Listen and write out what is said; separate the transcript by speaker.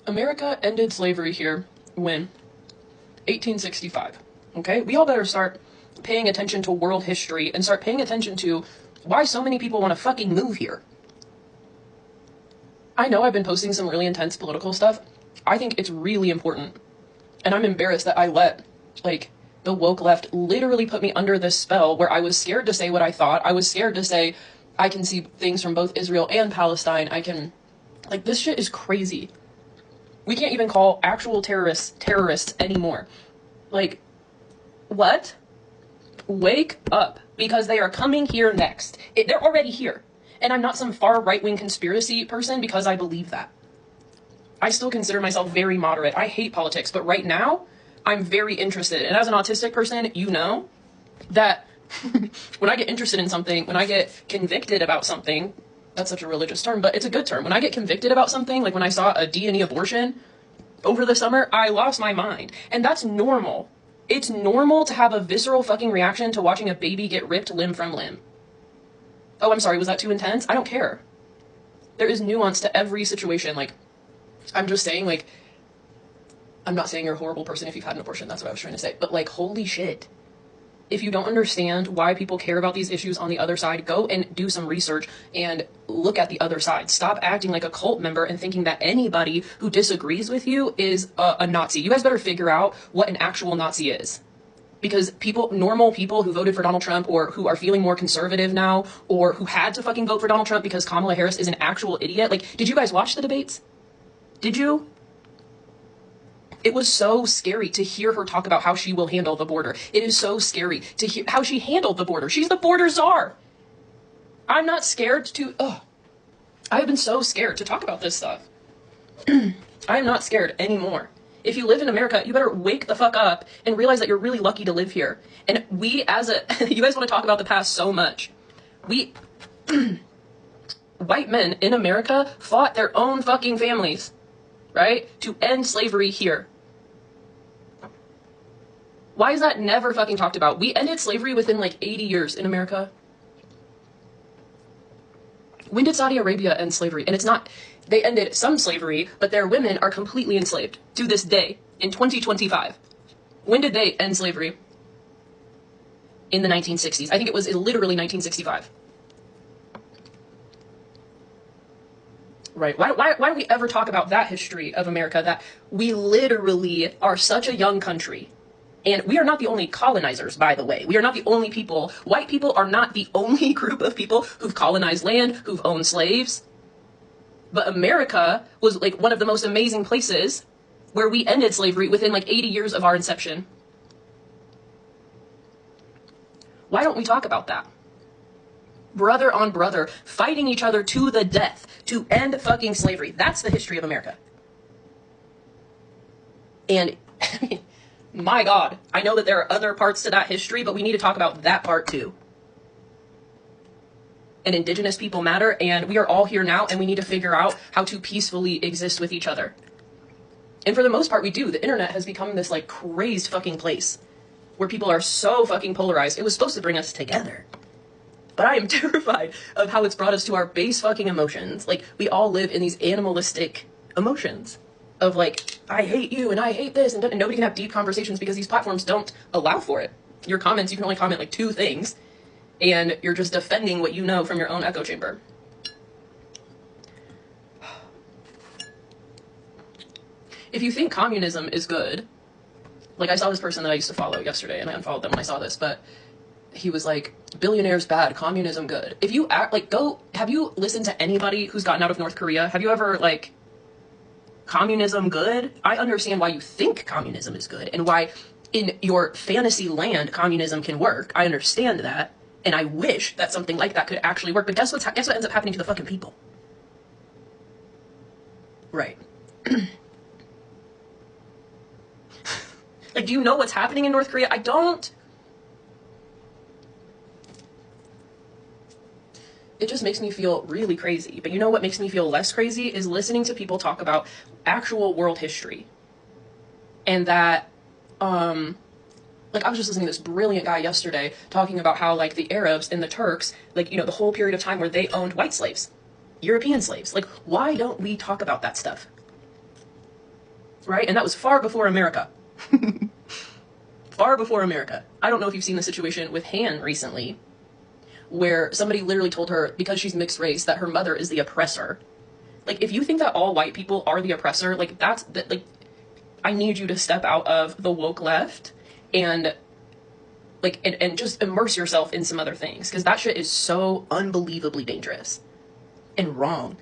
Speaker 1: America ended slavery here when? 1865. Okay? We all better start paying attention to world history and start paying attention to why so many people want to fucking move here. I know I've been posting some really intense political stuff. I think it's really important. And I'm embarrassed that I let, like, the woke left literally put me under this spell where I was scared to say what I thought. I was scared to say I can see things from both Israel and Palestine. I can, like, this shit is crazy. We can't even call actual terrorists anymore. Like, what? Wake up, because they are coming here next. They're already here. And I'm not some far right-wing conspiracy person because I believe that. I still consider myself very moderate. I hate politics, but right now, I'm very interested. And as an autistic person, you know that when I get interested in something, when I get convicted about something, that's such a religious term, but it's a good term. When I get convicted about something, like when I saw a D&E abortion over the summer, I lost my mind. And that's normal. It's normal to have a visceral fucking reaction to watching a baby get ripped limb from limb. Oh, I'm sorry, was that too intense? I don't care. There is nuance to every situation. Like, I'm just saying, like, I'm not saying you're a horrible person if you've had an abortion. That's what I was trying to say. But, like, holy shit. If you don't understand why people care about these issues on the other side, go and do some research and look at the other side. Stop acting like a cult member and thinking that anybody who disagrees with you is a Nazi. You guys better figure out what an actual Nazi is. Because normal people who voted for Donald Trump or who are feeling more conservative now or who had to fucking vote for Donald Trump because Kamala Harris is an actual idiot. Like, did you guys watch the debates? Did you? It was so scary to hear her talk about how she will handle the border. It is so scary to hear how she handled the border. She's the border czar. I'm not scared to, I've been so scared to talk about this stuff. I am not scared anymore. If you live in America, you better wake the fuck up and realize that you're really lucky to live here. And we as a, you guys want to talk about the past so much. White men in America fought their own fucking families, right? To end slavery here. Why is that never fucking talked about? We ended slavery within like 80 years in America. When did Saudi Arabia end slavery? And it's not, they ended some slavery, but their women are completely enslaved to this day in 2025. When did they end slavery? In the 1960s. I think it was literally 1965. Right. Why don't we ever talk about that history of America, that we literally are such a young country? And we are not the only colonizers, by the way. We are not the only people. White people are not the only group of people who've colonized land, who've owned slaves. But America was like one of the most amazing places where we ended slavery within like 80 years of our inception. Why don't we talk about that? Brother on brother, fighting each other to the death to end fucking slavery. That's the history of America. And, I mean, my God, I know that there are other parts to that history, but we need to talk about that part too. And indigenous people matter, and we are all here now, and we need to figure out how to peacefully exist with each other. And for the most part, we do. The internet has become this, like, crazed fucking place where people are so fucking polarized. It was supposed to bring us together. But I am terrified of how it's brought us to our base fucking emotions. Like, we all live in these animalistic emotions of like, I hate you and I hate this, and nobody can have deep conversations because these platforms don't allow for it. Your comments, you can only comment like 2 things, and you're just defending what you know from your own echo chamber. If you think communism is good, like I saw this person that I used to follow yesterday, and I unfollowed them when I saw this, but he was like, billionaires bad, communism good. If you act like, have you listened to anybody who's gotten out of North Korea? Have you ever like, communism good? I understand why you think communism is good and why in your fantasy land communism can work. I understand that, and I wish that something like that could actually work. But guess what ends up happening to the fucking people? Right. Like, do you know what's happening in North Korea? I don't. It just makes me feel really crazy. But you know what makes me feel less crazy is listening to people talk about actual world history. And that, like, I was just listening to this brilliant guy yesterday talking about how, like, the Arabs and the Turks, like, you know, the whole period of time where they owned white slaves, European slaves. Like, why don't we talk about that stuff? right? And that was far before America. Far before America. I don't know if you've seen the situation with Han recently, where somebody literally told her, because she's mixed race, that her mother is the oppressor. Like, if you think that all white people are the oppressor, like, like, I need you to step out of the woke left and, like, and just immerse yourself in some other things, because that shit is so unbelievably dangerous and wrong.